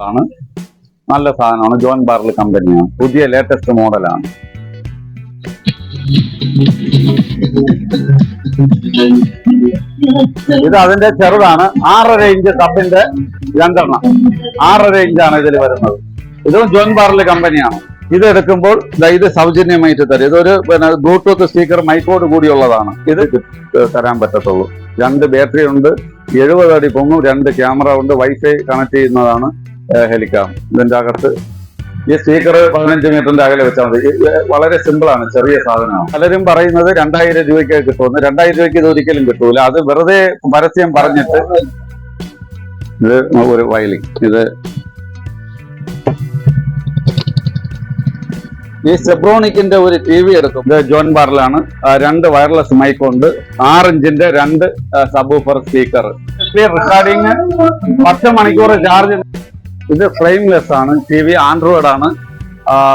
ആണ്. നല്ല സാധനമാണ്. ജോൺ ബാർലി കമ്പനിയാണ്. പുതിയ ലേറ്റസ്റ്റ് മോഡലാണ്. ഇത് അതിന്റെ ചെറുതാണ്. 6.5 ഇഞ്ച് സബിന്റെ രണ്ടെണ്ണം. 6.5 ഇഞ്ചാണ് ഇതിൽ വരുന്നത്. ഇതും ജോൺ ബാർലി കമ്പനിയാണ്. ഇത് എടുക്കുമ്പോൾ ഇത് സൗജന്യമായിട്ട് തരും. ഇതൊരു ബ്ലൂടൂത്ത് സ്പീക്കർ മൈക്കോട് കൂടിയുള്ളതാണ്. ഇത് തരാൻ പറ്റത്തുള്ളൂ. 2 ബാറ്ററി ഉണ്ട്, 70 അടി പൊങ്ങും, 2 ക്യാമറ ഉണ്ട്, വൈഫൈ കണക്ട് ചെയ്യുന്നതാണ് ഹെലികാം. ഇതിന്റെ അകത്ത് ഈ സ്പീക്കർ 15 മീറ്ററിന്റെ അകലെ വെച്ചാൽ മതി. വളരെ സിമ്പിൾ ആണ്, ചെറിയ സാധനമാണ്. പലരും പറയുന്നത് 2000 രൂപയ്ക്ക് കിട്ടുമെന്ന്. 2000 രൂപയ്ക്ക് ഇത് ഒരിക്കലും കിട്ടൂല. അത് വെറുതെ പരസ്യം പറഞ്ഞിട്ട്. ഇത് ഒരു വയലിൻ. ഇത് ഈ സെബ്രോണിക്കിന്റെ ഒരു TV എടുക്കും. ഇത് ജോൺ ബാർലാണ്. 2 വയർലെസ് മൈക്ക് ഉണ്ട്, 6 ഇഞ്ചിന്റെ 2 സബ് സ്പീക്കർ. റെക്കോർഡിങ് 10 മണിക്കൂർ ചാർജ്. ഇത് ഫ്രെയിംലെസ് ആണ്. TV ആൻഡ്രോയിഡ് ആണ്.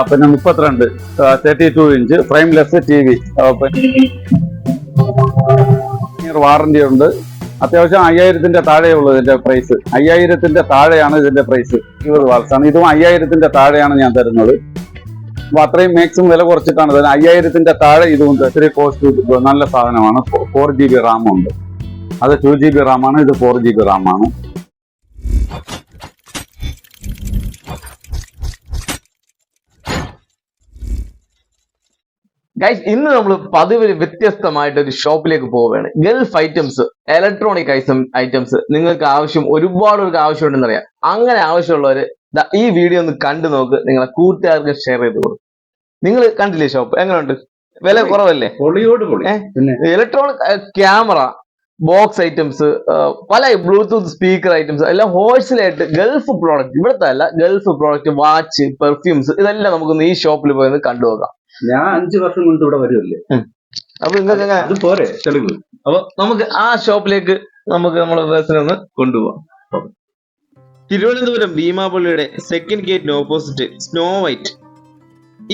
പിന്നെ 32 ഇഞ്ച് ഫ്രെയിംലെസ് TV. വാറന്റി ഉണ്ട്. അത്യാവശ്യം 5000-ന്റെ താഴെയുള്ളൂ ഇതിന്റെ പ്രൈസ്. 5000-ന്റെ താഴെയാണ് ഇതിന്റെ പ്രൈസ്. 20 വാട്സാണ്. ഇതും 5000-ന്റെ താഴെയാണ് ഞാൻ തരുന്നത്. അപ്പൊ അത്രയും മാക്സിമം വില കുറച്ചിട്ടാണ് തരുന്നത്. 5000-ന്റെ താഴെ ഇതുകൊണ്ട് ഇത്തിരി കോസ്റ്റ്. നല്ല സാധനമാണ്. 4 GB റാം ഉണ്ട്. അത് 2 GB റാമാണ്. ഇത് 4 GB റാമാണ്. ഗൈസ്, ഇന്ന് നമ്മൾ പതിവിന് വ്യത്യസ്തമായിട്ട് ഒരു ഷോപ്പിലേക്ക് പോവുകയാണ്. ഗൾഫ് ഐറ്റംസ്, ഇലക്ട്രോണിക് ഐറ്റംസ് നിങ്ങൾക്ക് ഒരുപാട് ആവശ്യമുണ്ടെന്ന് അറിയാം. അങ്ങനെ ആവശ്യമുള്ളവര് ഈ വീഡിയോ ഒന്ന് കണ്ടു നോക്ക്. നിങ്ങളെ കൂട്ടുകാർക്ക് ഷെയർ ചെയ്ത് കൊടുക്കും. നിങ്ങൾ കണ്ടില്ലേ ഷോപ്പ്? എങ്ങനെയുണ്ട്? വില കുറവല്ലേ? ഇലക്ട്രോണിക് ക്യാമറ, ബോക്സ് ഐറ്റംസ്, പല ബ്ലൂടൂത്ത് സ്പീക്കർ ഐറ്റംസ് എല്ലാം ഹോൾസെയിലായിട്ട് ഗൾഫ് പ്രോഡക്റ്റ്, ഇവിടുത്തെ അല്ല, ഗൾഫ് പ്രോഡക്റ്റ്, വാച്ച്, പെർഫ്യൂംസ്, ഇതെല്ലാം നമുക്കൊന്ന് ഈ ഷോപ്പിൽ പോയി കണ്ടു നോക്കാം. ഞാൻ 5 വർഷം കൊണ്ട് ഇവിടെ വരുമല്ലേ. അപ്പൊ നിങ്ങൾക്ക് പോരെ തെളിവ്. അപ്പൊ നമുക്ക് ആ ഷോപ്പിലേക്ക് നമ്മളെ പേഴ്സണെ ഒന്ന് കൊണ്ടുപോകാം. തിരുവനന്തപുരം ഭീമാപള്ളിയുടെ സെക്കൻഡ് ഗേറ്റിന് ഓപ്പോസിറ്റ് സ്നോ വൈറ്റ്.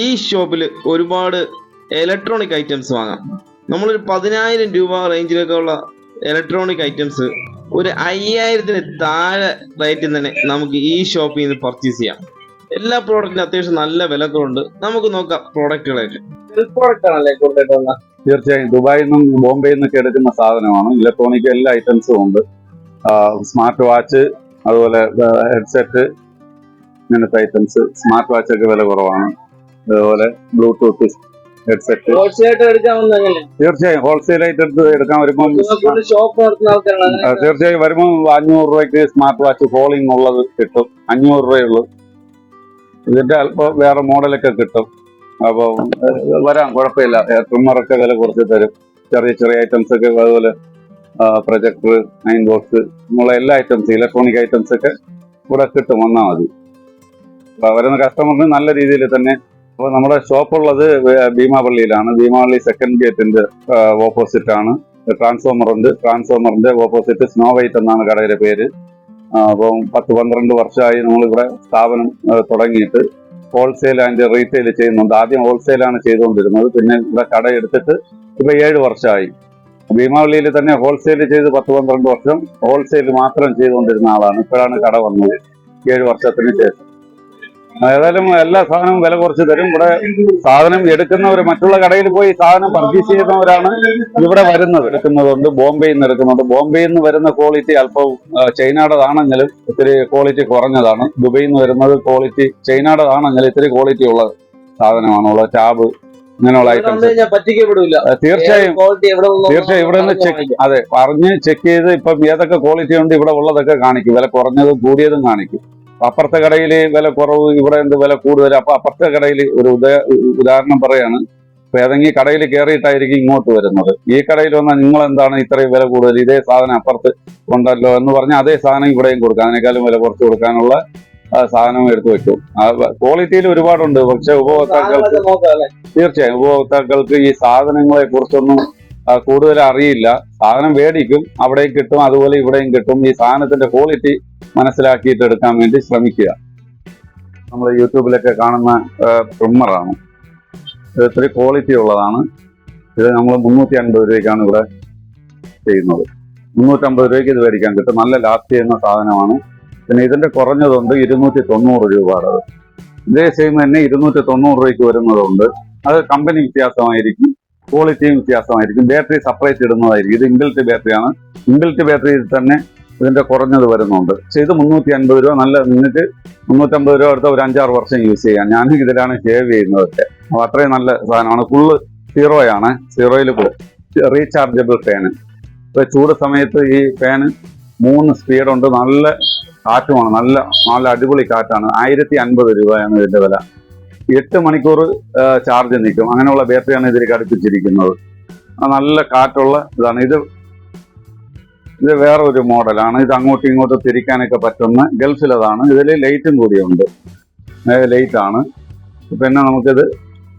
ഈ ഷോപ്പിൽ ഒരുപാട് ഇലക്ട്രോണിക് ഐറ്റംസ് വാങ്ങാം. നമ്മളൊരു 10000 രൂപ റേഞ്ചിലൊക്കെയുള്ള ഇലക്ട്രോണിക് ഐറ്റംസ് ഒരു 5000-ന് താഴെ റേറ്റിൽ തന്നെ നമുക്ക് ഈ ഷോപ്പിൽ നിന്ന് പർച്ചേസ് ചെയ്യാം. എല്ലാ പ്രോഡക്റ്റിനും അത്യാവശ്യം നല്ല വിലക്കുണ്ട്. നമുക്ക് നോക്കാം പ്രോഡക്റ്റുകളൊക്കെ. തീർച്ചയായും ദുബായിൽ നിന്നും ബോംബെയിൽ നിന്നൊക്കെ എടുക്കുന്ന സാധനമാണ്. ഇലക്ട്രോണിക് എല്ലാ ഐറ്റംസും ഉണ്ട്. സ്മാർട്ട് വാച്ച്, അതുപോലെ ഹെഡ്സെറ്റ്, ഇങ്ങനത്തെ ഐറ്റംസ്. സ്മാർട്ട് വാച്ച് ഒക്കെ വില കുറവാണ്. അതുപോലെ ബ്ലൂടൂത്ത് ഹെഡ്സെറ്റ് തീർച്ചയായും ഹോൾസെയിൽ ആയിട്ട് എടുക്കാൻ വരുമ്പോൾ തീർച്ചയായും വരുമ്പോൾ 500 രൂപയ്ക്ക് സ്മാർട്ട് വാച്ച് ഫോളിംഗ് ഉള്ളത് കിട്ടും. 500 രൂപയുള്ളൂ. ഇതിന്റെ അല്പം വേറെ മോഡലൊക്കെ കിട്ടും. അപ്പോൾ വരാം, കുഴപ്പമില്ല. ട്രിമ്മറൊക്കെ വില കുറച്ച് തരും. ചെറിയ ഐറ്റംസ് ഒക്കെ, അതുപോലെ പ്രൊജക്ടർ, 9 ബോക്സ്, ഉള്ള എല്ലാ ഐറ്റംസ്, ഇലക്ട്രോണിക് ഐറ്റംസ് ഒക്കെ ഇവിടെ കിട്ടും. വന്നാൽ മതി. വരുന്ന കസ്റ്റമറിന് നല്ല രീതിയിൽ തന്നെ. അപ്പോൾ നമ്മുടെ ഷോപ്പുള്ളത് ഭീമാപള്ളിയിലാണ്. ഭീമാപള്ളി സെക്കൻഡ് ഗേറ്റിന്റെ ഓപ്പോസിറ്റ് ആണ്. ട്രാൻസ്ഫോമർ ഉണ്ട്. ട്രാൻസ്ഫോമറിന്റെ ഓപ്പോസിറ്റ് സ്നോ വൈറ്റ് എന്നാണ് കടയുടെ പേര്. അപ്പം 10-12 വർഷമായി നമ്മളിവിടെ സ്ഥാപനം തുടങ്ങിയിട്ട് ഹോൾസെയിൽ ആൻഡ് റീറ്റെയിൽ ചെയ്യുന്നുണ്ട്. ആദ്യം ഹോൾസെയിലാണ് ചെയ്തുകൊണ്ടിരുന്നത്. പിന്നെ ഇവിടെ കട എടുത്തിട്ട് ഇപ്പൊ 7 വർഷമായി. ഭീമാവള്ളിയിൽ തന്നെ ഹോൾസെയിൽ ചെയ്ത് 10-12 വർഷം ഹോൾസെയിൽ മാത്രം ചെയ്തുകൊണ്ടിരുന്ന ആളാണ്. ഇപ്പോഴാണ് കട വന്നത് 7 വർഷത്തിന് ശേഷം. ഏതായാലും എല്ലാ സാധനവും വില കുറച്ച് തരും. ഇവിടെ സാധനം എടുക്കുന്നവർ മറ്റുള്ള കടയിൽ പോയി സാധനം പർച്ചേസ് ചെയ്യുന്നവരാണ് ഇവിടെ വരുന്നത്. എടുക്കുന്നതുകൊണ്ട് ബോംബെയിൽ നിന്ന് എടുക്കുന്നുണ്ട്. ബോംബെയിൽ നിന്ന് വരുന്ന ക്വാളിറ്റി അല്പം ചൈനയുടേതാണെങ്കിലും ഇത്തിരി ക്വാളിറ്റി കുറഞ്ഞതാണ്. ദുബൈയിൽ നിന്ന് വരുന്നത് ക്വാളിറ്റി ചൈനയുടേതാണെങ്കിലും ഇത്തിരി ക്വാളിറ്റി ഉള്ള സാധനമാണുള്ള ടാബ്, ഇങ്ങനെയുള്ള ഐറ്റംസ് തീർച്ചയായും ഇവിടെ നിന്ന് അതെ പറഞ്ഞ് ചെക്ക് ചെയ്ത് ഇപ്പം ഏതൊക്കെ ക്വാളിറ്റി ഉണ്ട് ഇവിടെ ഉള്ളതൊക്കെ കാണിക്കും. വില കുറഞ്ഞതും കൂടിയതും കാണിക്കും. അപ്പുറത്തെ കടയിൽ വില കുറവ്, ഇവിടെ എന്ത് വില കൂടുതൽ. അപ്പൊ അപ്പുറത്തെ കടയിൽ ഒരു ഉദാഹരണം പറയാണ്. ഇപ്പൊ ഏതെങ്കിലും കടയിൽ കയറിയിട്ടായിരിക്കും ഇങ്ങോട്ട് വരുന്നത്. ഈ കടയിൽ വന്നാൽ നിങ്ങൾ എന്താണ് ഇത്രയും വില കൂടുതൽ, ഇതേ സാധനം അപ്പുറത്ത് ഉണ്ടല്ലോ എന്ന് പറഞ്ഞാൽ അതേ സാധനം ഇവിടെയും കൊടുക്കാം. അതിനേക്കാളും വില കുറച്ച് കൊടുക്കാനുള്ള സാധനം എടുത്തു വെക്കും. ക്വാളിറ്റിയിൽ ഒരുപാടുണ്ട്. പക്ഷെ ഉപഭോക്താക്കൾക്ക് ഈ സാധനങ്ങളെ കുറിച്ചൊന്നും കൂടുതൽ അറിയില്ല. സാധനം മേടിക്കും, അവിടെയും കിട്ടും, അതുപോലെ ഇവിടെയും കിട്ടും. ഈ സാധനത്തിന്റെ ക്വാളിറ്റി മനസ്സിലാക്കിയിട്ട് എടുക്കാൻ വേണ്ടി ശ്രമിക്കുക. നമ്മൾ യൂട്യൂബിലൊക്കെ കാണുന്ന ട്രിമ്മറാണ്. ഇത് ഇത്തിരി ക്വാളിറ്റി ഉള്ളതാണ്. ഇത് നമ്മൾ 350 രൂപയ്ക്കാണ് ഇവിടെ ചെയ്യുന്നത്. 350 രൂപയ്ക്ക് ഇത് മേടിക്കാൻ കിട്ടും. നല്ല ലാസ്റ്റ് ചെയ്യുന്ന സാധനമാണ്. പിന്നെ ഇതിന്റെ കുറഞ്ഞതുണ്ട് 290 രൂപയുടെ. ഇതേ സെയിം തന്നെ 290 രൂപയ്ക്ക് വരുന്നതുണ്ട്. അത് കമ്പനി വ്യത്യാസമായിരിക്കും, ക്വാളിറ്റിയും വ്യത്യാസമായിരിക്കും. ബാറ്ററി സെപ്പറേറ്റ് ഇടുന്നതായിരിക്കും. ഇത് ഇൻബിൽറ്റ് ബാറ്ററിയാണ്. ഇൻബിൽറ്റ് ബാറ്ററിയിൽ തന്നെ ഇതിന്റെ കുറഞ്ഞത് വരുന്നുണ്ട്. പക്ഷെ ഇത് 350 രൂപ. നല്ല നിങ്ങൾക്ക് 350 രൂപ എടുത്ത ഒരു 5-6 വർഷം യൂസ് ചെയ്യാം. ഞാൻ ഇതിലാണ് ഷേവ് ചെയ്യുന്നതൊക്കെ. അപ്പോൾ അത്രയും നല്ല സാധനമാണ്. ഫുള്ള് സീറോയാണ്. സീറോയിൽ റീചാർജബിൾ ഫാന്. ഇപ്പൊ ചൂട് സമയത്ത് ഈ ഫാന് 3 സ്പീഡുണ്ട്. നല്ല കാറ്റുമാണ്. നല്ല നല്ല അടിപൊളി കാറ്റാണ്. 1050 രൂപയാണ് ഇതിന്റെ വില. 8 മണിക്കൂർ ചാർജ് നിൽക്കും. അങ്ങനെയുള്ള ബാറ്ററിയാണ് ഇതിൽ ഘടിപ്പിച്ചിരിക്കുന്നത്. നല്ല കാറ്റുള്ള ഇതാണ്. ഇത് വേറെ ഒരു മോഡലാണ്. ഇത് അങ്ങോട്ടും ഇങ്ങോട്ടും തിരിക്കാനൊക്കെ പറ്റുന്ന ഗൾഫിലതാണ്. ഇതിൽ ലൈറ്റും കൂടിയുണ്ട്. ലൈറ്റ് ആണ്. പിന്നെ നമുക്കിത്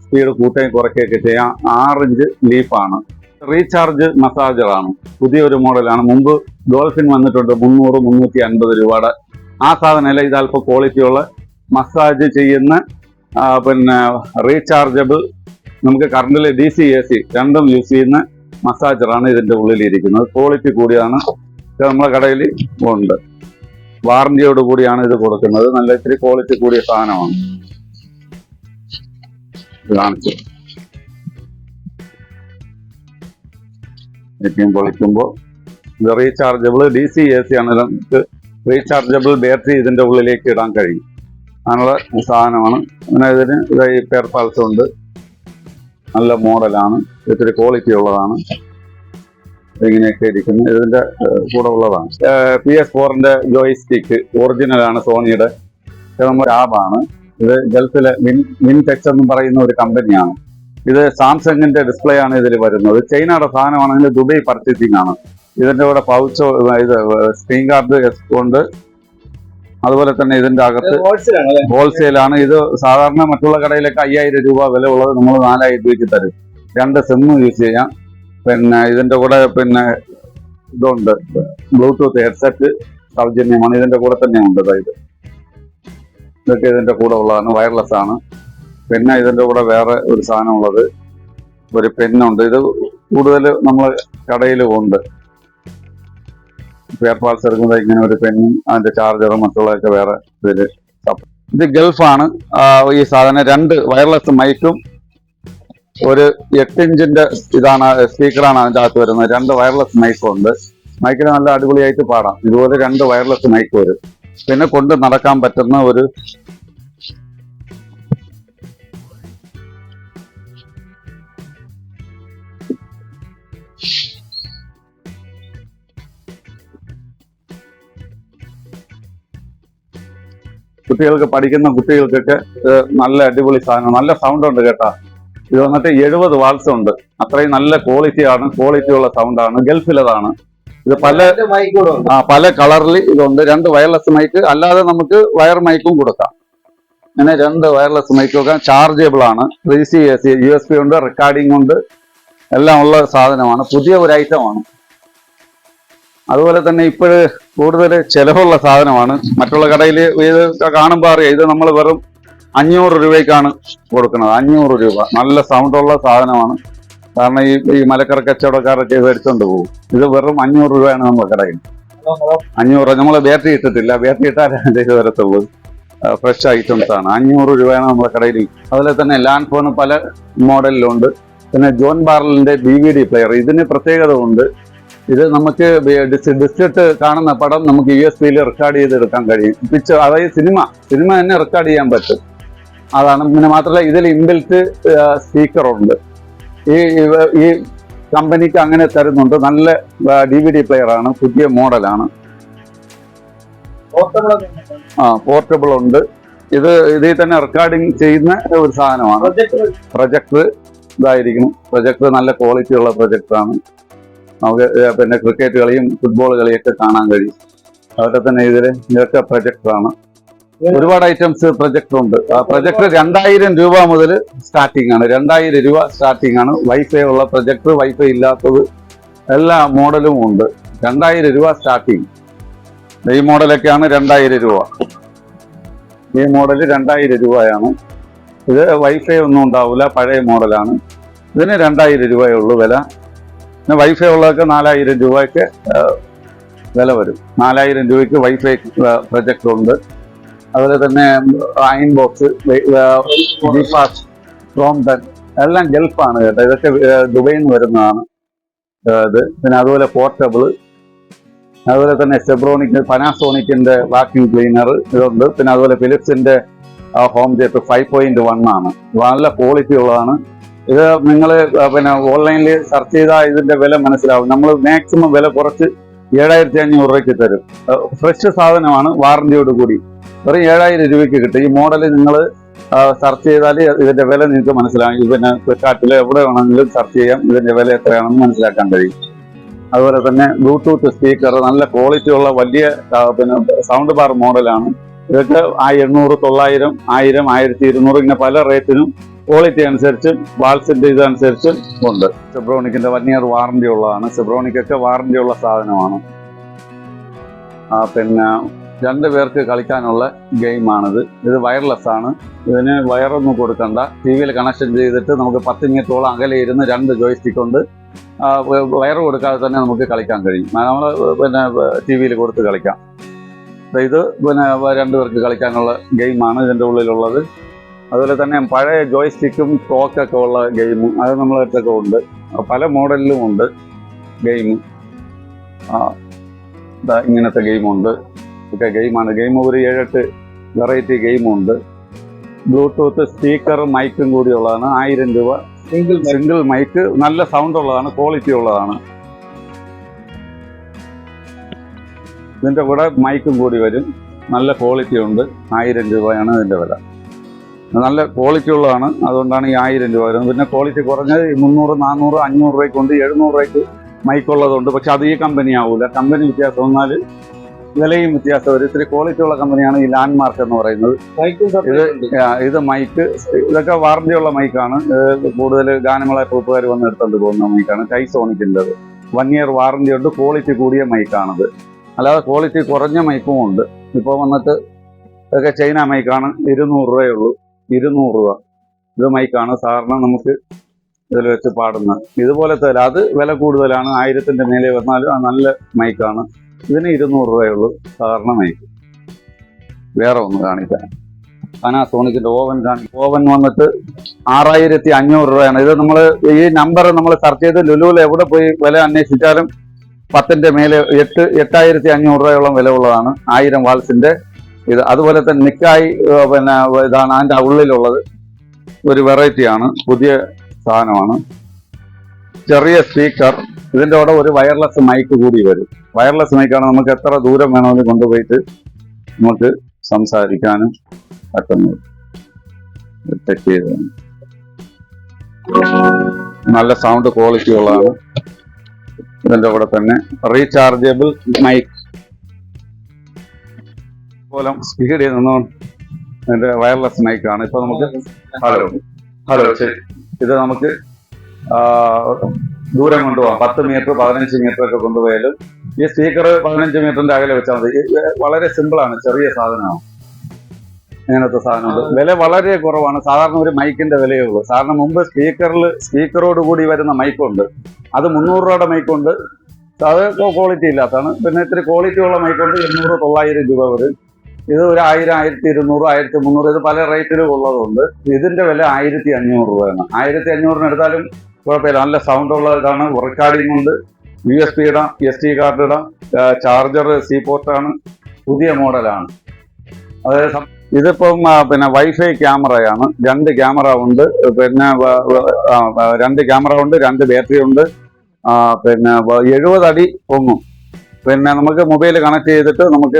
സ്പീഡ് കൂട്ടുകയും കുറയ്ക്കുകയൊക്കെ ചെയ്യാം. 6 ഇഞ്ച് ലീഫാണ്. റീചാർജ് മസാജറാണ്. പുതിയൊരു മോഡലാണ്. മുമ്പ് ഡോൾഫിൻ വന്നിട്ടുണ്ട് 300-350 രൂപയുടെ. ആ സാധനമല്ല, ഇത് അല്പം ക്വാളിറ്റിയുള്ള മസാജ് ചെയ്യുന്ന പിന്നെ റീചാർജബിൾ, നമുക്ക് കറണ്ടിൽ DC AC രണ്ടും യൂസ് ചെയ്യുന്ന മസാജറാണ് ഇതിന്റെ ഉള്ളിലിരിക്കുന്നത്. ക്വാളിറ്റി കൂടിയാണ്. ഇത് നമ്മളെ കടയിൽ ഉണ്ട്. വാറന്റിയോട് കൂടിയാണ് ഇത് കൊടുക്കുന്നത്. നല്ല ഇത്തിരി ക്വാളിറ്റി കൂടിയ സാധനമാണ്. ഇത് കാണിച്ചു പൊളിക്കുമ്പോൾ ഇത് റീചാർജബിൾ DC AC ആണ്. നമുക്ക് റീചാർജബിൾ ബാറ്ററി ഇതിന്റെ ഉള്ളിലേക്ക് ഇടാൻ കഴിയും. അങ്ങനെയുള്ള സാധനമാണ്. പിന്നെ ഇതിന് ഈ പെയർ പാൽസ് ഉണ്ട്. നല്ല മോഡലാണ്. ഇത്തിരി ക്വാളിറ്റി ഉള്ളതാണ്. ഇങ്ങനെയൊക്കെ ഇരിക്കുന്നു. ഇതിന്റെ കൂടെ ഉള്ളതാണ്. PS4ന്റെ ജോയ്സ്റ്റിക്ക് ഒറിജിനലാണ്. സോണിയുടെ. ഇത് നമ്മുടെ ലാബാണ്. ഇത് ഗൾഫിലെ മിൻടെക്സ് എന്ന് പറയുന്ന ഒരു കമ്പനിയാണ്. ഇത് സാംസങ്ങിന്റെ ഡിസ്പ്ലേ ആണ് ഇതിൽ വരുന്നത്. ചൈനയുടെ സാധനമാണെങ്കിൽ ദുബൈ പർച്ചേസിംഗ് ആണ്. ഇതിന്റെ കൂടെ പൗച്ചോ, ഇത് സ്ക്രീൻ ഗാർഡ് ഉണ്ട്. അതുപോലെ തന്നെ ഇതിന്റെ അകത്ത് ഹോൾസെയിലാണ്. ഇത് സാധാരണ മറ്റുള്ള കടയിലൊക്കെ 5000 രൂപ വില ഉള്ളത് നമ്മൾ 4000 രൂപയ്ക്ക് തരും. 2 സിം യൂസ് ചെയ്യാം. പിന്നെ ഇതിന്റെ കൂടെ പിന്നെ ഇതുണ്ട്, ബ്ലൂടൂത്ത് ഹെഡ്സെറ്റ് സൗജന്യമാണ്. ഇതിന്റെ കൂടെ തന്നെ ഉണ്ട്. ഇത് ഇതൊക്കെ ഇതിന്റെ കൂടെ ഉള്ളതാണ്. വയർലെസ് ആണ്. പിന്നെ ഇതിന്റെ കൂടെ വേറെ ഒരു സാധനം ഉള്ളത്, ഒരു പെന്നുണ്ട്. ഇത് കൂടുതൽ നമ്മൾ കടയിലും ഉണ്ട്. സ്പെയർ പാർട്സ് എടുക്കുന്നത് ഇങ്ങനെ ഒരു പെന്നും അതിന്റെ ചാർജറും മറ്റുള്ളതൊക്കെ വേറെ ഇതില്. ഇത് ഗൾഫാണ്. ഈ സാധനം 2 വയർലെസ് മൈക്കും ഒരു 8 ഇഞ്ചിന്റെ ഇതാണ് സ്പീക്കറാണ് അതിന്റെ അകത്ത് വരുന്നത്. 2 വയർലെസ് മൈക്കും ഉണ്ട്. മൈക്കിൽ നല്ല അടിപൊളിയായിട്ട് പാടാം. ഇതുപോലെ 2 വയർലെസ് മൈക്ക് വരും. പിന്നെ കൊണ്ട് നടക്കാൻ പറ്റുന്ന ഒരു കുട്ടികൾക്ക്, പഠിക്കുന്ന കുട്ടികൾക്കൊക്കെ നല്ല അടിപൊളി സാധനം. നല്ല സൗണ്ട് ഉണ്ട് കേട്ടാ. ഇത് വന്നിട്ട് 70 വാട്ട്സ് ഉണ്ട്. അത്രയും നല്ല ക്വാളിറ്റിയാണ്. ക്വാളിറ്റിയുള്ള സൗണ്ടാണ്. ഗൾഫിലതാണ്. ഇത് പല കളറിൽ ഇതുണ്ട്. 2 വയർലെസ് മൈക്ക്, അല്ലാതെ നമുക്ക് വയർ മൈക്കും കൊടുക്കാം. അങ്ങനെ 2 വയർലെസ് മൈക്ക് വെക്കാം. ചാർജബിൾ ആണ്. DC AC USB ഉണ്ട്. റെക്കോർഡിംഗ് ഉണ്ട്. എല്ലാം ഉള്ള സാധനമാണ്. പുതിയ ഒരു ഐറ്റമാണ്. അതുപോലെ തന്നെ ഇപ്പോഴ് കൂടുതൽ ചെലവുള്ള സാധനമാണ്. മറ്റുള്ള കടയിൽ ഇത് കാണുമ്പോൾ അറിയാം. ഇത് നമ്മൾ വെറും 500 രൂപയ്ക്കാണ് കൊടുക്കുന്നത്. 500 രൂപ. നല്ല സൗണ്ടുള്ള സാധനമാണ്. കാരണം ഈ മലക്കറ കച്ചവടക്കാരൊക്കെ ഇത് എടുത്തുകൊണ്ട് പോകും. ഇത് വെറും 500 രൂപയാണ് നമ്മുടെ കടയിൽ. 500. നമ്മൾ ബാറ്ററി ഇട്ടിട്ടില്ല. ബാറ്ററി ഇട്ടാലേ ഇത് വരത്തുള്ളൂ. ഫ്രഷ് ഐറ്റംസ് ആണ്. 500 രൂപയാണ് നമ്മുടെ കടയിൽ. അതുപോലെ തന്നെ ലാൻഡ് ഫോൺ പല മോഡലിലുണ്ട്. പിന്നെ ജോൺ ബാർലിന്റെ DVD പ്ലെയർ. ഇതിന് പ്രത്യേകത ഉണ്ട്. ഇത് നമുക്ക് ഡിസ്കിട്ട് കാണുന്ന പടം നമുക്ക് USB-യിൽ റെക്കോർഡ് ചെയ്തെടുക്കാൻ കഴിയും. പിക്ചർ, അതായത് സിനിമ തന്നെ റെക്കോർഡ് ചെയ്യാൻ പറ്റും. അതാണ്. പിന്നെ മാത്രമല്ല ഇതിൽ ഇൻബിൽറ്റ് സ്പീക്കറുണ്ട്. ഈ കമ്പനിക്ക് അങ്ങനെ തരുന്നുണ്ട്. നല്ല DVD പ്ലെയർ ആണ്. പുതിയ മോഡലാണ്. പോർട്ടബിൾ ഉണ്ട്. ഇതിൽ തന്നെ റെക്കോർഡിങ് ചെയ്യുന്ന ഒരു സാധനമാണ്. പ്രൊജക്ടർ ഇതായിരിക്കണം. പ്രൊജക്ടർ നല്ല ക്വാളിറ്റി ഉള്ള പ്രൊജക്ടറാണ്. നമുക്ക് പിന്നെ ക്രിക്കറ്റ് കളിയും ഫുട്ബോൾ കളിയൊക്കെ കാണാൻ കഴിയും. അതൊക്കെ തന്നെ ഇതൊക്കെ പ്രൊജക്ടറാണ്. ഒരുപാട് ഐറ്റംസ് പ്രൊജക്ടർ ഉണ്ട്. പ്രൊജക്ടർ 2000 രൂപ മുതൽ സ്റ്റാർട്ടിംഗ് ആണ്. 2000 രൂപ സ്റ്റാർട്ടിംഗ് ആണ്. വൈഫൈ ഉള്ള പ്രൊജക്ടർ, വൈഫൈ ഇല്ലാത്തത് എല്ലാ മോഡലും ഉണ്ട്. 2000 രൂപ സ്റ്റാർട്ടിങ്. ഈ മോഡലൊക്കെയാണ് 2000 രൂപ. ഈ മോഡൽ 2000 രൂപയാണ്. ഇത് വൈഫൈ ഒന്നും ഉണ്ടാവില്ല. പഴയ മോഡലാണ്. ഇതിന് 2000 രൂപയേ ഉള്ളൂ വില. പിന്നെ വൈഫൈ ഉള്ളതൊക്കെ 4000 രൂപയ്ക്ക് വില വരും. 4000 രൂപയ്ക്ക് വൈഫൈ പ്രൊജക്ടർ ഉണ്ട്. അതുപോലെ തന്നെ അയൺ ബോക്സ്, ജിപാസ്, ക്രോംടൺ എല്ലാം ഗൾഫാണ് കേട്ടോ. ഇതൊക്കെ ദുബൈയിൽ നിന്ന് വരുന്നതാണ് ഇത്. പിന്നെ അതുപോലെ പോർട്ടബിൾ, അതുപോലെ തന്നെ സെബ്രോണിക്, പനാസോണിക്കിന്റെ വാക്യൂം ക്ലീനർ ഇതുണ്ട്. പിന്നെ അതുപോലെ ഫിലിപ്സിന്റെ ഹോം തിയേറ്റർ 5.1 ആണ്. നല്ല ക്വാളിറ്റി ഉള്ളതാണ്. ഇത് നിങ്ങൾ പിന്നെ ഓൺലൈനിൽ സെർച്ച് ചെയ്താൽ ഇതിന്റെ വില മനസ്സിലാവും. നമ്മൾ മാക്സിമം വില കുറച്ച് 7500 രൂപയ്ക്ക് തരും. ഫ്രഷ് സാധനമാണ്, വാറന്റിയോട് കൂടി വെറും 7000 രൂപയ്ക്ക് കിട്ടും. ഈ മോഡൽ നിങ്ങൾ സെർച്ച് ചെയ്താൽ ഇതിന്റെ വില നിങ്ങൾക്ക് മനസ്സിലാവും. പിന്നെ ഫ്ലിപ്കാർട്ടിൽ എവിടെ വേണമെങ്കിലും സെർച്ച് ചെയ്യാം, ഇതിന്റെ വില എത്രയാണെന്ന് മനസ്സിലാക്കാൻ കഴിയും. അതുപോലെ തന്നെ ബ്ലൂടൂത്ത് സ്പീക്കർ, നല്ല ക്വാളിറ്റി ഉള്ള വലിയ പിന്നെ സൗണ്ട് ബാർ മോഡലാണ്. ഇതൊക്കെ 800, 900, 1000, 1200 ഇങ്ങനെ പല റേറ്റിനും ക്വാളിറ്റി അനുസരിച്ച് വാൾസിന്റെ ഇതനുസരിച്ച് ഉണ്ട്. സെബ്രോണിക്കിന്റെ 1 ഇയർ വാറന്റി ഉള്ളതാണ്. സെബ്രോണിക്കൊക്കെ വാറന്റി ഉള്ള സാധനമാണ്. പിന്നെ 2 പേർക്ക് കളിക്കാനുള്ള ഗെയിമാണിത്. ഇത് വയർലെസ് ആണ്. ഇതിന് വയറൊന്നും കൊടുക്കണ്ട. ടി വിയിൽ കണക്ഷൻ ചെയ്തിട്ട് നമുക്ക് 10 മീറ്ററോളം അകലെ ഇരുന്ന് 2 ജോയ്സ്റ്റിക് കൊണ്ട് വയർ കൊടുക്കാതെ തന്നെ നമുക്ക് കളിക്കാൻ കഴിയും. നമ്മൾ പിന്നെ ടി വിയിൽ കൊടുത്ത് കളിക്കാം. ഇത് പിന്നെ 2 പേർക്ക് കളിക്കാനുള്ള ഗെയിമാണ് ഇതിൻ്റെ ഉള്ളിലുള്ളത്. അതുപോലെ തന്നെ പഴയ ജോയ്സ്റ്റിക്കും ടോക്കൊക്കെ ഉള്ള ഗെയിമും അത് നമ്മളെ അടുത്തൊക്കെ ഉണ്ട്. പല മോഡലിലും ഉണ്ട് ഗെയിം. ഇങ്ങനത്തെ ഗെയിമുണ്ട്. ഒക്കെ ഗെയിമാണ്. ഗെയിം ഒരു 7-8 വെറൈറ്റി ഗെയിമുണ്ട്. ബ്ലൂടൂത്ത് സ്പീക്കറും മൈക്കും കൂടി ഉള്ളതാണ്. 1000 രൂപ. സിംഗിൾ മൈക്ക്, നല്ല സൗണ്ട് ഉള്ളതാണ്, ക്വാളിറ്റി ഉള്ളതാണ്. ഇതിൻ്റെ കൂടെ മൈക്കും കൂടി വരും. നല്ല ക്വാളിറ്റി ഉണ്ട്. 1000 രൂപയാണ് ഇതിൻ്റെ വില. നല്ല ക്വാളിറ്റി ഉള്ളതാണ്, അതുകൊണ്ടാണ് ഈ 1000 രൂപ വരുന്നത്. പിന്നെ ക്വാളിറ്റി കുറഞ്ഞത് 300, 400, 500 രൂപയ്ക്കുണ്ട്, 700 രൂപയ്ക്ക് മൈക്കുള്ളതുണ്ട്. പക്ഷെ അത് ഈ കമ്പനി ആവില്ല. കമ്പനി വ്യത്യാസം വന്നാൽ വിലയും വ്യത്യാസം വരും. ഇത്തിരി ക്വാളിറ്റി ഉള്ള കമ്പനിയാണ് ഈ ലാൻഡ് മാർക്ക് എന്ന് പറയുന്നത്. ഇത് മൈക്ക്, ഇതൊക്കെ വാറന്റി ഉള്ള മൈക്കാണ്. കൂടുതൽ ഗാനമേള ട്രൂപ്പുകാർ വന്ന് എടുത്തുകൊണ്ട് പോകുന്ന മൈക്കാണ്. ടൈസോണിക്കിൻ്റെത് 1 ഇയർ വാറന്റി ഉണ്ട്. ക്വാളിറ്റി കൂടിയ മൈക്കാണത്. അല്ലാതെ ക്വാളിറ്റി കുറഞ്ഞ മൈക്കും ഉണ്ട്. ഇപ്പോൾ വന്നിട്ട് ഇതൊക്കെ ചൈന മൈക്കാണ്. 200 രൂപയേ ഉള്ളൂ. 200 രൂപ. ഇത് മൈക്കാണ് സാധാരണ നമുക്ക് ഇതിൽ വെച്ച് പാടുന്നത്. ഇതുപോലത്തെ അത് വില കൂടുതലാണ്. 1000-ന്റെ മേലെ വന്നാലും നല്ല മൈക്കാണ്. ഇതിന് 200 രൂപയേ ഉള്ളൂ സാധാരണ മൈക്ക്. വേറെ ഒന്ന് കാണിക്കാം. പാനാസോണിക്കിന്റെ ഓവൻ വന്നിട്ട് 6500 രൂപയാണ്. ഇത് നമ്മൾ ഈ നമ്പർ നമ്മൾ സെർച്ച് ചെയ്ത് ലുലുവിൽ എവിടെ പോയി വില അന്വേഷിച്ചാലും 10-ന്റെ മേലെ 8500 രൂപയോളം വില ഉള്ളതാണ്. 1000 വാൾസിന്റെ ഇത്. അതുപോലെ തന്നെ നിക്കായി പിന്നെ ഇതാണ് അതിൻ്റെ ഉള്ളിലുള്ളത്. ഒരു വെറൈറ്റിയാണ്, പുതിയ സാധനമാണ്. ചെറിയ സ്പീക്കർ, ഇതിൻ്റെ കൂടെ ഒരു വയർലെസ് മൈക്ക് കൂടി വരും. വയർലെസ് മൈക്കാണ്. നമുക്ക് എത്ര ദൂരം വേണമെങ്കിലും കൊണ്ടുപോയിട്ട് നമുക്ക് സംസാരിക്കാനും പറ്റുന്നത്. ചെക്ക് ചെയ്ത് നല്ല സൗണ്ട് ക്വാളിറ്റി ഉള്ളതാണ്. ഇതിൻ്റെ കൂടെ തന്നെ റീചാർജബിൾ മൈക്ക് പോലെ സ്പീഡ് നിന്നോ അതിൻ്റെ വയർലെസ് മൈക്കാണ്. ഇപ്പൊ നമുക്ക് ഹലോ ശരി. ഇത് നമുക്ക് ദൂരം കൊണ്ടുപോകാം. 10 മീറ്റർ, 15 മീറ്റർ ഒക്കെ കൊണ്ടുപോയാലും ഈ സ്പീക്കർ 15 മീറ്ററിന്റെ അകലെ വെച്ചാൽ മതി. വളരെ സിമ്പിളാണ്, ചെറിയ സാധനമാണ്. ഇങ്ങനത്തെ സാധനമുണ്ട്. വില വളരെ കുറവാണ്. സാധാരണ ഒരു മൈക്കിന്റെ വിലയേ ഉള്ളൂ. സാധാരണ മുമ്പ് സ്പീക്കറോട് കൂടി വരുന്ന മൈക്കുണ്ട്. അത് 300 രൂപയുടെ മൈക്കുണ്ട്. അത് ക്വാളിറ്റി ഇല്ലാത്തതാണ്. പിന്നെ ഇത്തിരി ക്വാളിറ്റി ഉള്ള മൈക്കുണ്ട്. 800, 900 രൂപ വരും. ഇത് ഒരു 1000, 1200, 1300 ഇത് പല റേറ്റിലും ഉള്ളതുണ്ട്. ഇതിന്റെ വില 1500 രൂപയാണ്. 1500-ന് എടുത്താലും കുഴപ്പമില്ല. നല്ല സൗണ്ട് ഉള്ള ഇതാണ്. റെക്കോർഡിംഗ് ഉണ്ട്. USB ഇടാം, SD കാർഡ് ഇടാം, ചാർജർ C പോർട്ടാണ്. പുതിയ മോഡലാണ്. അതായത് ഇതിപ്പം പിന്നെ വൈഫൈ ക്യാമറയാണ്. 2 ക്യാമറ ഉണ്ട്. പിന്നെ 2 ക്യാമറ ഉണ്ട്, 2 ബാറ്ററി ഉണ്ട്. പിന്നെ 70 അടി പൊങ്ങും. പിന്നെ നമുക്ക് മൊബൈൽ കണക്ട് ചെയ്തിട്ട് നമുക്ക്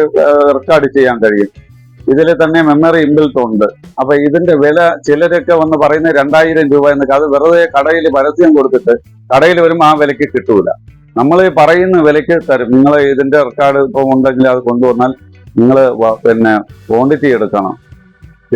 റെക്കോർഡ് ചെയ്യാൻ കഴിയും. ഇതിൽ തന്നെ മെമ്മറി ഇൻബിൽറ്റ് ഉണ്ട്. അപ്പൊ ഇതിന്റെ വില ചിലരൊക്കെ വന്ന് പറയുന്നത് 2000 രൂപ എന്നൊക്കെ. അത് വെറുതെ കടയിൽ പരസ്യം കൊടുത്തിട്ട് കടയിൽ വരുമ്പോൾ ആ വിലക്ക് കിട്ടൂല. നമ്മൾ പറയുന്ന വിലക്ക് തരും. നിങ്ങൾ ഇതിന്റെ റെക്കോർഡ് ഇപ്പം ഉണ്ടെങ്കിൽ അത് കൊണ്ടുവന്നാൽ നിങ്ങൾ പിന്നെ ക്വാണ്ടിറ്റി എടുക്കണം.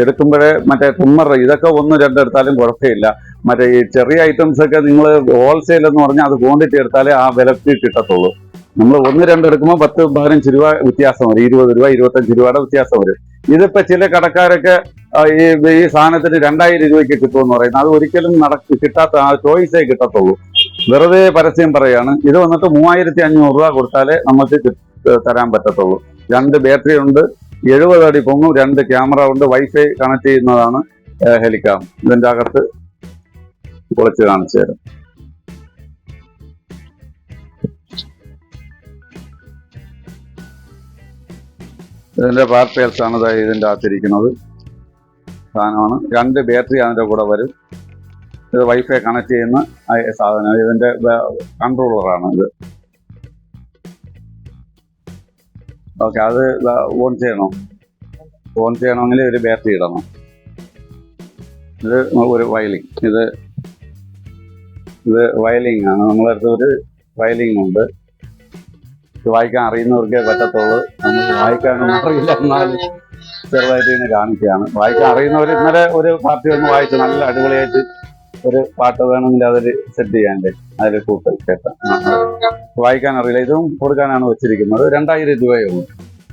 എടുക്കുമ്പോഴേ മറ്റേ കുമ്മർ ഇതൊക്കെ 1-2 എടുത്താലും കുഴപ്പമില്ല. മറ്റേ ഈ ചെറിയ ഐറ്റംസ് ഒക്കെ നിങ്ങൾ ഹോൾസെയിൽ എന്ന് പറഞ്ഞാൽ അത് ക്വാണ്ടിറ്റി എടുത്താലേ ആ വിലക്ക് കിട്ടത്തുള്ളൂ. നമ്മൾ 1-2 എടുക്കുമ്പോൾ 10-15 രൂപ വ്യത്യാസം വരും. 20 രൂപ, 25 രൂപയുടെ വ്യത്യാസം വരും. ഇതിപ്പോ ചില കടക്കാരൊക്കെ ഈ സാധനത്തിന് 2000 രൂപയ്ക്ക് കിട്ടുമെന്ന് പറയുന്നത് അത് ഒരിക്കലും കിട്ടാത്ത ആ ചോയ്സേ കിട്ടത്തുള്ളൂ. വെറുതെ പരസ്യം പറയാണ്. ഇത് വന്നിട്ട് 3500 രൂപ കൊടുത്താലേ നമുക്ക് തരാൻ പറ്റത്തുള്ളൂ. 2 ബാറ്ററി ഉണ്ട്, 70 അടി പൊങ്ങും, 2 ക്യാമറ ഉണ്ട്, വൈഫൈ കണക്ട് ചെയ്യുന്നതാണ് ഹെലികാം. ഇതിന്റെ അകത്ത് പൊളിച്ച് കാണിച്ചു തരാം. ഇതിന്റെ പാർട്ട് ആണ് ഇതിന്റെ അകത്തിരിക്കുന്നത് സാധനമാണ്. 2 ബാറ്ററി അതിന്റെ കൂടെ വരും. ഇത് വൈഫൈ കണക്ട് ചെയ്യുന്ന സാധനം. ഇതിന്റെ കൺട്രോളറാണ് ഇത്. ഓക്കെ, അത് ഓൺ ചെയ്യണമെങ്കിൽ ഒരു ബാറ്ററി ഇടണം. ഇത് ഒരു വയലിംഗ്, ഇത് വയലിംഗ് ആണ്. നമ്മളടുത്ത് ഒരു വയലിംഗ് ഉണ്ട്. ഇത് വായിക്കാൻ അറിയുന്നവർക്കേ പറ്റത്തുള്ളൂ. നമുക്ക് വായിക്കാനൊന്നും അറിയില്ല, എന്നാലും ചെറുതായിട്ട് ഇതിനെ കാണിക്കുകയാണ്. വായിക്കാൻ അറിയുന്നവർ ഇന്നലെ ഒരു പാർട്ടി ഒന്ന് വായിച്ചു, നല്ല അടിപൊളിയായിട്ട് ഒരു പാട്ട് വേണമെങ്കിൽ അതൊരു സെറ്റ് ചെയ്യാണ്ട് അതിൽ കൂട്ട് കേട്ടാം. വായിക്കാൻ അറിയില്ല. ഇതും കൊടുക്കാനാണ് വെച്ചിരിക്കുന്നത്. 2000 രൂപയേ ഉള്ളൂ.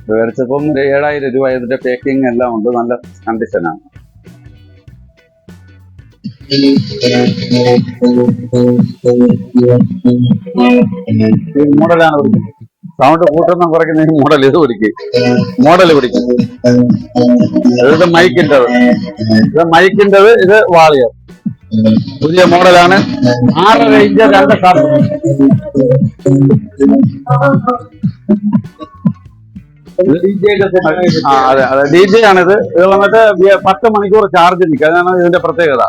മേടിച്ചപ്പം 7000 രൂപ. ഇതിന്റെ പാക്കിംഗ് എല്ലാം ഉണ്ട്, നല്ല കണ്ടീഷനാണ്. ഈ മോഡലാണ് പിടിക്കുന്നത്. സൗണ്ട് കൂട്ടുന്ന കുറയ്ക്കുന്ന ഈ മോഡൽ ഇത് പിടിക്കും. ഇത് മൈക്കിൻ്റെത്, ഇത് വാളിയർ. പുതിയ മോഡലാണ്. 6.5 ഇഞ്ച് 2 സാധനം. അതെ, DJ ആണിത്. ഇത് വന്നിട്ട് 10 മണിക്കൂർ ചാർജ് നിൽക്കുക. അതാണ് ഇതിന്റെ പ്രത്യേകത.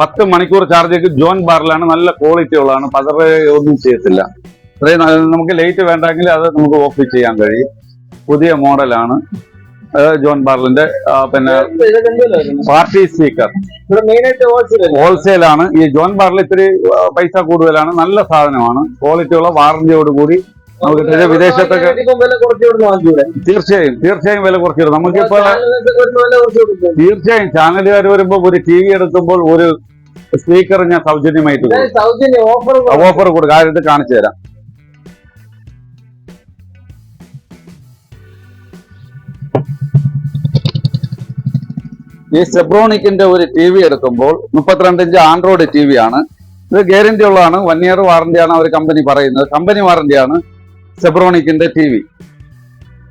10 മണിക്കൂർ ചാർജ് ജോൺ ബാറിലാണ്. നല്ല ക്വാളിറ്റി ഉള്ളതാണ്. പതറ് ഒന്നും ചെയ്യത്തില്ല. അത്രയും നമുക്ക് ലൈറ്റ് വേണ്ടെങ്കിൽ അത് നമുക്ക് ഓഫ് ചെയ്യാൻ കഴിയും. പുതിയ മോഡലാണ്. ജോൺ ബാർലിന്റെ പിന്നെ പാർട്ടി സ്പീക്കർ. ഹോൾസെയിലാണ്. ഈ ജോൺ ബാറിൽ ഇത്തിരി പൈസ കൂടുതലാണ്. നല്ല സാധനമാണ്. ക്വാളിറ്റി ഉള്ള വാറന്റിയോട് കൂടി നമുക്ക് വിദേശത്തൊക്കെ തീർച്ചയായും വില കുറച്ചിടും. നമുക്കിപ്പോ തീർച്ചയായും ചാനലുകാർ വരുമ്പോ ഒരു TV എടുക്കുമ്പോൾ ഒരു സ്പീക്കർ ഞാൻ സൗജന്യമായിട്ട് ഓഫർ കൊടുക്കും. കാര്യത്തിൽ കാണിച്ചു തരാം. ഈ സെബ്രോണിക്കിന്റെ ഒരു TV എടുക്കുമ്പോൾ 32 ഇഞ്ച് ആൻഡ്രോയിഡ് TV ആണ്. ഇത് ഗ്യാരണ്ടി ഉള്ളതാണ്. 1 ഇയർ വാറന്റിയാണ് അവർ കമ്പനി പറയുന്നത്. കമ്പനി വാറന്റിയാണ് സെബ്രോണിക്കിന്റെ TV.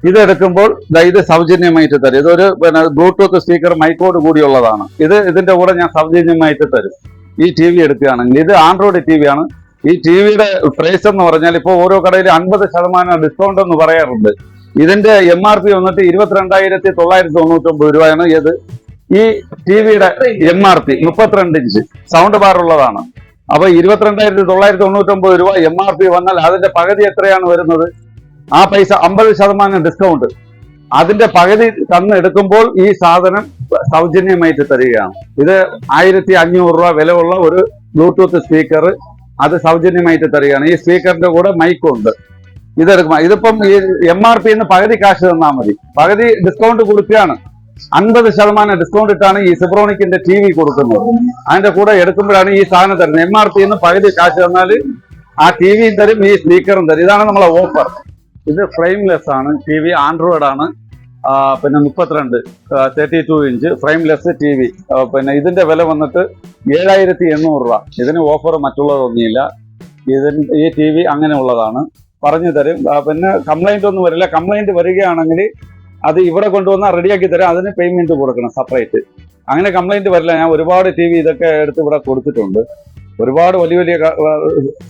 ഇതെടുക്കുമ്പോൾ ഇത് സൗജന്യമായിട്ട് തരും. ഇതൊരു പിന്നെ ബ്ലൂടൂത്ത് സ്പീക്കർ മൈക്കോട് കൂടിയുള്ളതാണ്. ഇതിന്റെ കൂടെ ഞാൻ സൗജന്യമായിട്ട് തരും ഈ TV എടുക്കുകയാണെങ്കിൽ. ഇത് ആൻഡ്രോയിഡ് TV ആണ്. ഈ TVയുടെ പ്രൈസ് എന്ന് പറഞ്ഞാൽ ഇപ്പോൾ ഓരോ കടയിൽ 50% ഡിസ്കൗണ്ട് എന്ന് പറയാറുണ്ട്. ഇതിന്റെ MRP വന്നിട്ട് 22,999 രൂപയാണ്. ഏത് ഈ TVയുടെ MRP 32 ഇഞ്ച് സൗണ്ട് ബാർ ഉള്ളതാണ്. അപ്പൊ 22,999 രൂപ MRP വന്നാൽ അതിന്റെ പകുതി എത്രയാണ് വരുന്നത്? ആ പൈസ 50% ഡിസ്കൗണ്ട്. അതിന്റെ പകുതി എടുക്കുമ്പോൾ ഈ സാധനം സൗജന്യമായിട്ട് തരികയാണ്. ഇത് 1500 രൂപ വിലയുള്ള ഒരു ബ്ലൂടൂത്ത് സ്പീക്കർ, അത് സൗജന്യമായിട്ട് തരികയാണ്. ഈ സ്പീക്കറിന്റെ കൂടെ മൈക്കും ഉണ്ട്. ഇതെടുക്കുമ്പോൾ ഇതിപ്പം ഈ MRP പകുതി കാശ് തന്നാൽ മതി. പകുതി ഡിസ്കൗണ്ട് കൊടുക്കുകയാണ്. 50% ഡിസ്കൗണ്ട് ഇട്ടാണ് ഈ സെബ്രോണിക്കിന്റെ TV കൊടുക്കുന്നത്. അതിന്റെ കൂടെ എടുക്കുമ്പോഴാണ് ഈ സാധനം തരുന്നത്. MRP പകുതി കാശ് തന്നാൽ ആ TVയും തരും, ഈ സ്പീക്കറും തരും. ഇതാണ് നമ്മളെ ഓഫർ. ഇത് ഫ്രെയിംലെസ് ആണ്. TV ആൻഡ്രോയിഡ് ആണ്. പിന്നെ 32 ഇഞ്ച് ഫ്രെയിംലെസ് TV. പിന്നെ ഇതിന്റെ വില വന്നിട്ട് 7,800 രൂപ. ഇതിന് ഓഫർ മറ്റുള്ളതൊന്നുമില്ല. ഈ TV അങ്ങനെയുള്ളതാണ്. പറഞ്ഞു തരും. പിന്നെ കംപ്ലൈന്റ് ഒന്നും വരില്ല. കംപ്ലൈന്റ് വരികയാണെങ്കിൽ അത് ഇവിടെ കൊണ്ടുവന്നാൽ റെഡിയാക്കി തരാം. അതിന് പേയ്മെന്റ് കൊടുക്കണം സെപ്പറേറ്റ്. അങ്ങനെ കംപ്ലൈന്റ് വരില്ല. ഞാൻ ഒരുപാട് TV ഇതൊക്കെ എടുത്ത് ഇവിടെ കൊടുത്തിട്ടുണ്ട്. ഒരുപാട് വലിയ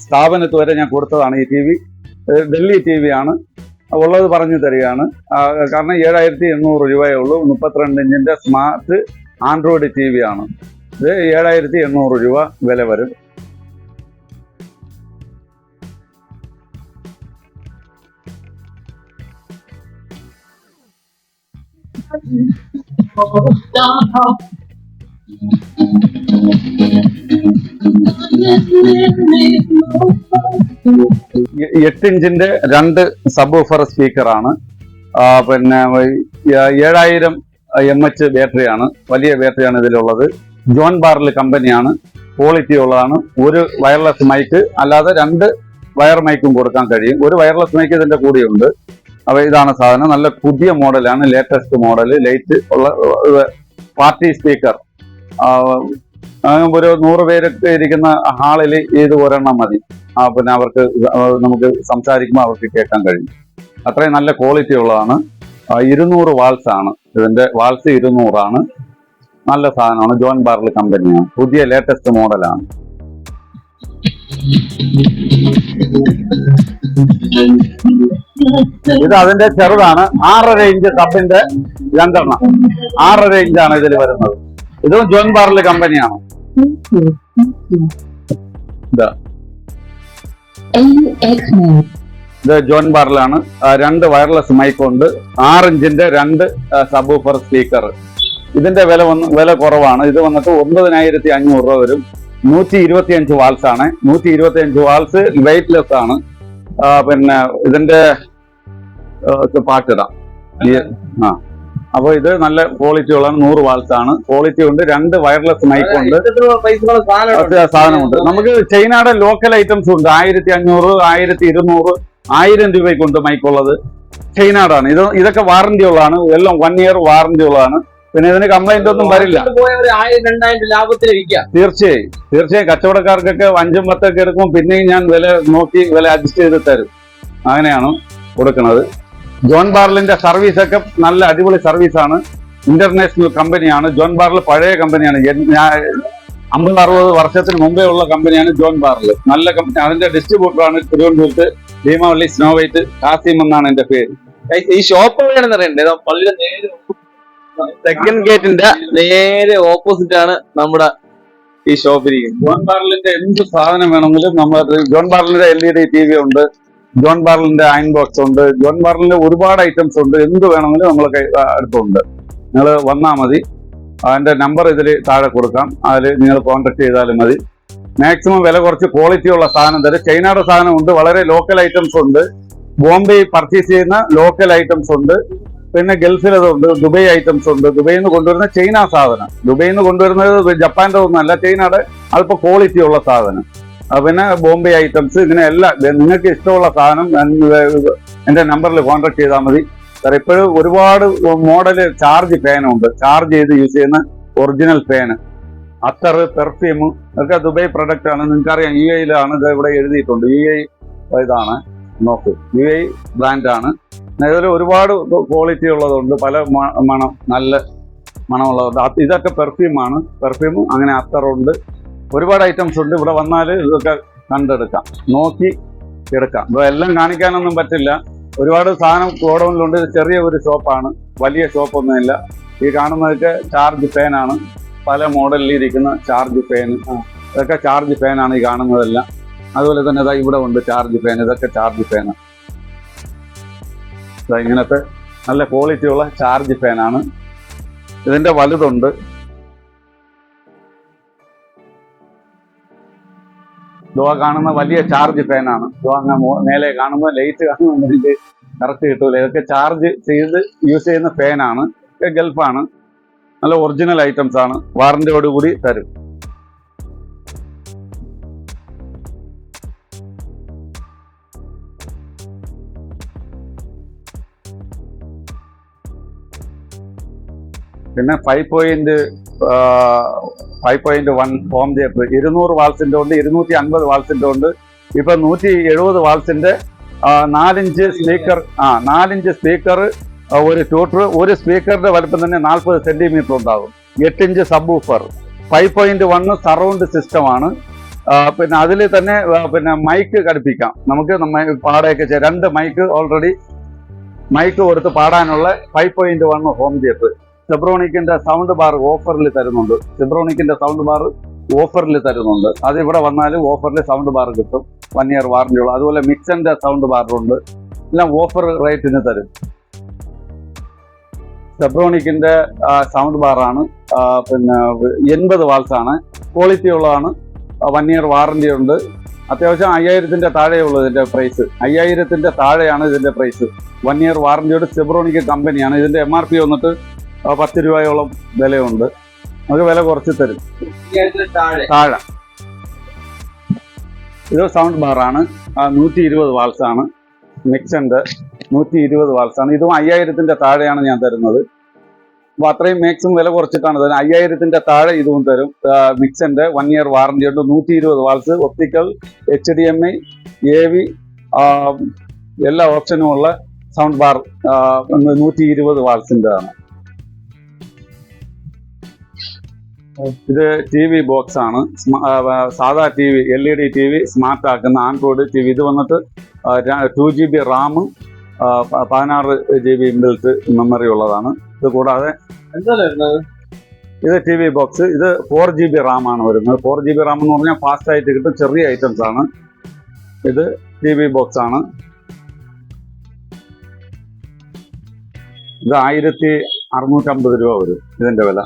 സ്ഥാപനത്ത് വരെ ഞാൻ കൊടുത്തതാണ് ഈ TV. ഡൽഹി TV ആണ് ഉള്ളത്, പറഞ്ഞു തരികയാണ്. കാരണം 7,800 രൂപയേ ഉള്ളൂ. 32 ഇഞ്ചിന്റെ സ്മാർട്ട് ആൻഡ്രോയിഡ് TV ആണ്. ഇത് 7,800 രൂപ വില വരും. എട്ട് ഇഞ്ചിന്റെ 2 സബ് വൂഫർ സ്പീക്കറാണ്. പിന്നെ 7000 mAh ബാറ്ററിയാണ്. വലിയ ബാറ്ററിയാണ് ഇതിലുള്ളത്. ജോൺ ബാർലി കമ്പനിയാണ്. ക്വാളിറ്റി ഉള്ളതാണ്. ഒരു വയർലെസ് മൈക്ക് അല്ലാതെ 2 വയർ മൈക്കും കൊടുക്കാൻ കഴിയും. ഒരു വയർലെസ് മൈക്ക് ഇതിന്റെ കൂടെയുണ്ട്. അപ്പൊ ഇതാണ് സാധനം. നല്ല പുതിയ മോഡലാണ്, ലേറ്റസ്റ്റ് മോഡൽ. ലൈറ്റ് ഉള്ള പാർട്ടി സ്പീക്കർ. ഒരു 100 പേരൊക്കെ ഇരിക്കുന്ന ഹാളിൽ ഇത് ഒരെണ്ണം മതി. പിന്നെ അവർക്ക് നമുക്ക് സംസാരിക്കുമ്പോൾ അവർക്ക് കേൾക്കാൻ കഴിയും. അത്രയും നല്ല ക്വാളിറ്റി ഉള്ളതാണ്. 200 വാൾസ് ആണ് ഇതിന്റെ വാൾസ്, 200 ആണ്. നല്ല സാധനമാണ്. ജോൺ ബാർലി കമ്പനിയാണ്. പുതിയ ലേറ്റസ്റ്റ് മോഡലാണ്. ഇത് അതിന്റെ ചെറുതാണ്. 6.5 ഇഞ്ച് സബിന്റെ 2 എണ്ണം. 6.5 ഇഞ്ചാണ് ഇതിൽ വരുന്നത്. ഇതും ജോൺ ബാർലി കമ്പനിയാണ്. ഇത് ജോൺ ബാർലാണ്. 2 വയർലെസ് മൈക്ക് ഉണ്ട്. 6 ഇഞ്ചിന്റെ 2 സബ് ഊഫർ സ്പീക്കർ. ഇതിന്റെ വില കുറവാണ്. ഇത് വന്നിട്ട് 9,500 രൂപ വരും. 125 വാൾസ് ആണ്. 125 വാൾസ് വെയിറ്റ്ലെസ് ആണ്. പിന്നെ ഇതിന്റെ പാട്ടിടാം. അപ്പൊ ഇത് നല്ല ക്വാളിറ്റി ഉള്ളതാണ്. 100 വാൾസ് ആണ്. ക്വാളിറ്റി ഉണ്ട്. 2 വയർലെസ് മൈക്ക് ഉണ്ട്. സാധനമുണ്ട്. നമുക്ക് ചൈനയുടെ ലോക്കൽ ഐറ്റംസ് ഉണ്ട്. 1500, 1200, 1000 രൂപയ്ക്കുണ്ട് മൈക്കുള്ളത്. ചൈനയുടെയാണ്. ഇതൊക്കെ വാറന്റി ഉള്ളതാണ്. എല്ലാം 1 ഇയർ വാറന്റി ഉള്ളതാണ്. പിന്നെ ഇതിന് കംപ്ലൈന്റ് ഒന്നും വരില്ല. തീർച്ചയായും കച്ചവടക്കാർക്കൊക്കെ 5ഉം 10ഒക്കെ എടുക്കും. പിന്നെയും ഞാൻ വില നോക്കി വില അഡ്ജസ്റ്റ് ചെയ്ത് തരും. അങ്ങനെയാണ് കൊടുക്കുന്നത്. ജോൺ ബാർലിന്റെ സർവീസ് ഒക്കെ നല്ല അടിപൊളി സർവീസാണ്. ഇന്റർനാഷണൽ കമ്പനിയാണ്. ജോൺ ബാർൽ പഴയ കമ്പനിയാണ്. 50-60 വർഷത്തിന് മുമ്പേ ഉള്ള കമ്പനിയാണ് ജോൺ ബാർൽ. നല്ല കമ്പനി. അതിന്റെ ഡിസ്ട്രിബ്യൂട്ടറാണ് തിരുവനന്തപുരത്ത് ഭീമാവള്ളി സ്നോ വൈറ്റ് കാസിം എന്നാണ് എന്റെ പേര്. ഈ ഷോപ്പ് എവിടെയാണെന്ന് അറിയണ്ടേ? പള്ളിയുടെ നേരെ സെക്കൻഡ് ഗേറ്റിന്റെ നേരെ ഓപ്പോസിറ്റ് ആണ് നമ്മുടെ ഈ ഷോപ്പ് ഇരിക്കുന്നത്. ജോൺ ബാർലിന്റെ എന്ത് സാധനം വേണമെങ്കിലും നമ്മൾ ജോൺ ബാർലിന്റെ LED TV ഉണ്ട്. ജോൺ ബാർലിന്റെ അയൺ ബോക്സ് ഉണ്ട്. ജോൺ ബാർലിന്റെ ഒരുപാട് ഐറ്റംസ് ഉണ്ട്. എന്ത് വേണമെങ്കിലും നമ്മൾ അടുത്തുണ്ട്. നിങ്ങൾ വന്നാൽ മതി. അതിന്റെ നമ്പർ ഇതിൽ താഴെ കൊടുക്കാം. അതിൽ നിങ്ങൾ കോൺടാക്ട് ചെയ്താലും മതി. മാക്സിമം വില കുറച്ച് ക്വാളിറ്റി ഉള്ള സാധനം തരും. ചൈനയുടെ സാധനം ഉണ്ട്. വളരെ ലോക്കൽ ഐറ്റംസ് ഉണ്ട്. ബോംബെ പർച്ചേസ് ചെയ്യുന്ന ലോക്കൽ ഐറ്റംസ് ഉണ്ട്. പിന്നെ ഗൾഫിലതുണ്ട്. ദുബൈ ഐറ്റംസ് ഉണ്ട്. ദുബൈയിൽ നിന്ന് കൊണ്ടുവരുന്ന ചൈന സാധനം. ദുബൈയിൽ നിന്ന് കൊണ്ടുവരുന്നത് ജപ്പാന്റെ ഒന്നുമല്ല, ചൈനയുടെ അല്പം ക്വാളിറ്റി ഉള്ള സാധനം. പിന്നെ ബോംബെ ഐറ്റംസ്, ഇങ്ങനെ എല്ലാം നിങ്ങൾക്ക് ഇഷ്ടമുള്ള സാധനം എന്റെ നമ്പറിൽ കോൺടാക്ട് ചെയ്താൽ മതി. സാർ ഇപ്പോഴും ഒരുപാട് മോഡല് ചാർജ് ഫാനുണ്ട്. ചാർജ് ചെയ്ത് യൂസ് ചെയ്യുന്ന ഒറിജിനൽ ഫാന്, അത്തർ, പെർഫ്യൂം ഒക്കെ ദുബൈ പ്രൊഡക്റ്റ് ആണ്. നിങ്ങൾക്കറിയാം UAE-ലാണ് ഇത് ഇവിടെ എഴുതിയിട്ടുണ്ട്. UAE ഇതാണ്, നോക്കൂ, UAE ബ്രാൻഡാണ്. ഇതിൽ ഒരുപാട് ക്വാളിറ്റി ഉള്ളതുണ്ട്. പല മണം, നല്ല മണമുള്ളതുണ്ട്. ഇതൊക്കെ പെർഫ്യൂമാണ്. പെർഫ്യൂമും അങ്ങനെ അത്തറുണ്ട്. ഒരുപാട് ഐറ്റംസ് ഉണ്ട്. ഇവിടെ വന്നാൽ ഇതൊക്കെ കണ്ടെടുക്കാം, നോക്കി എടുക്കാം. ഇപ്പൊ എല്ലാം കാണിക്കാനൊന്നും പറ്റില്ല. ഒരുപാട് സാധനം ഗോഡൗണിലുണ്ട്. ഇത് ചെറിയ ഒരു ഷോപ്പാണ്, വലിയ ഷോപ്പൊന്നുമില്ല. ഈ കാണുന്നതൊക്കെ ചാർജ് ഫാനാണ്. പല മോഡലിൽ ഇരിക്കുന്ന ചാർജ് ഫാൻ. ഇതൊക്കെ ചാർജ് ഫാനാണ് ഈ കാണുന്നതെല്ലാം. അതുപോലെ തന്നെ ഇതാ ഇവിടെ ഉണ്ട് ചാർജ് ഫാൻ. ഇതൊക്കെ ചാർജ് ഫാനാണ്. ഇങ്ങനത്തെ നല്ല ക്വാളിറ്റി ഉള്ള ചാർജ് ഫാനാണ്. ഇതിന്റെ വലുതുണ്ട്. ഇതുവാ കാണുന്ന വലിയ ചാർജ് ഫാനാണ്. മേലെ കാണുമ്പോൾ ലൈറ്റ് കാണുമ്പോൾ കറക്റ്റ് കിട്ടൂല. ഇതൊക്കെ ചാർജ് ചെയ്ത് യൂസ് ചെയ്യുന്ന ഫാനാണ്. ഇതൊക്കെ ഗൾഫാണ്. നല്ല ഒറിജിനൽ ഐറ്റംസ് ആണ്. വാറന്റിയോടുകൂടി തരും. പിന്നെ 5.1 ഹോം ജേപ്പ് 200 വാൾസിന്റെ ഉണ്ട്, 250 വാൾസിന്റെ ഉണ്ട്. ഇപ്പൊ 170 വാൾസിന്റെ 4 ഇഞ്ച് സ്പീക്കർ, 4 ഇഞ്ച് സ്പീക്കർ, ഒരു ട്യൂട്ടർ. ഒരു സ്പീക്കറിന്റെ വലുപ്പം തന്നെ 40 സെന്റിമീറ്റർ ഉണ്ടാകും. 8 ഇഞ്ച് സബ് ഊഫർ. 5.1 സറൗണ്ട് സിസ്റ്റമാണ്. പിന്നെ അതിൽ തന്നെ പിന്നെ മൈക്ക് ഘടിപ്പിക്കാം. നമുക്ക് പാടയൊക്കെ 2 മൈക്ക് ഓൾറെഡി മൈക്ക് കൊടുത്ത് പാടാനുള്ള 5.1 ഹോം ജേപ്പ്. സെബ്രോണിക്കിന്റെ സൗണ്ട് ബാർ ഓഫറിൽ തരുന്നുണ്ട്. സെബ്രോണിക്കിന്റെ സൗണ്ട് ബാർ ഓഫറിൽ തരുന്നുണ്ട്. അത് ഇവിടെ വന്നാലും ഓഫറിൽ സൗണ്ട് ബാർ കിട്ടും. 1 ഇയർ വാറന്റി ഉള്ള. അതുപോലെ മിക്സന്റെ സൗണ്ട് ബാറുണ്ട്. എല്ലാം ഓഫർ റേറ്റിന് തരും. സെബ്രോണിക്കിന്റെ സൗണ്ട് ബാറാണ്. പിന്നെ 80 വാൾസ് ആണ്. ക്വാളിറ്റി ഉള്ളതാണ്. 1 ഇയർ വാറന്റി ഉണ്ട്. അത്യാവശ്യം 5000-ന്റെ താഴെയുള്ളൂ ഇതിന്റെ പ്രൈസ്. 5000-ന്റെ താഴെയാണ് ഇതിന്റെ പ്രൈസ്. 1 ഇയർ വാറന്റിയോട് സെബ്രോണിക് കമ്പനിയാണ്. ഇതിന്റെ MRP വന്നിട്ട് 10 രൂപയോളം വിലയുണ്ട്. നമുക്ക് വില കുറച്ച് തരും. താഴെ ഇത് സൗണ്ട് ബാറാണ്. 120 വാൾസ് ആണ്. മിക്സന്റെ 120 വാൾസ് ആണ്. ഇതും 5000-ന്റെ താഴെയാണ് ഞാൻ തരുന്നത്. അപ്പൊ അത്രയും മാക്സിമം വില കുറച്ചിട്ടാണ് തരുന്നത്. 5000-ന്റെ താഴെ ഇതും തരും. മിക്സന്റെ 1 ഇയർ വാറന്റി ഉണ്ട്. 120 വാൾസ്, ഒപ്റ്റിക്കൽ, HDMI, AV എല്ലാ ഓപ്ഷനും ഉള്ള സൗണ്ട് ബാർ 120 വാട്സിന്റെ ആണ്. ഇത് TV ബോക്സ് ആണ്. സാധാ TV LED TV സ്മാർട്ട് ആക്കുന്ന ആൻഡ്രോയിഡ് TV. ഇത് വന്നിട്ട് 2GB Ram 16 GB inbuilt memory ഉള്ളതാണ്. ഇത് കൂടാതെ ഇത് TV ബോക്സ്. ഇത് 4GB റാം ആണ് വരുന്നത്. 4GB റാം എന്ന് പറഞ്ഞാൽ ഫാസ്റ്റ് ആയിട്ട് കിട്ടും, ചെറിയ ഐറ്റംസ് ആണ്. ഇത് TV ബോക്സ് ആണ്. ഇത് 1650 രൂപ വരും ഇതിന്റെ വില.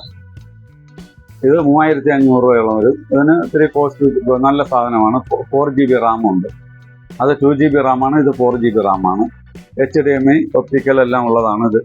ഇത് 3500 രൂപയോളം വരും. ഇതിന് ഇത്തിരി കോസ്റ്റ്, നല്ല സാധനമാണ്. 4GB റാം ഉണ്ട്. അത് 2GB റാമാണ്. ഇത് 4GB റാമാണ്. HDMI ഒപ്റ്റിക്കൽ എല്ലാം ഉള്ളതാണ്. ഇത്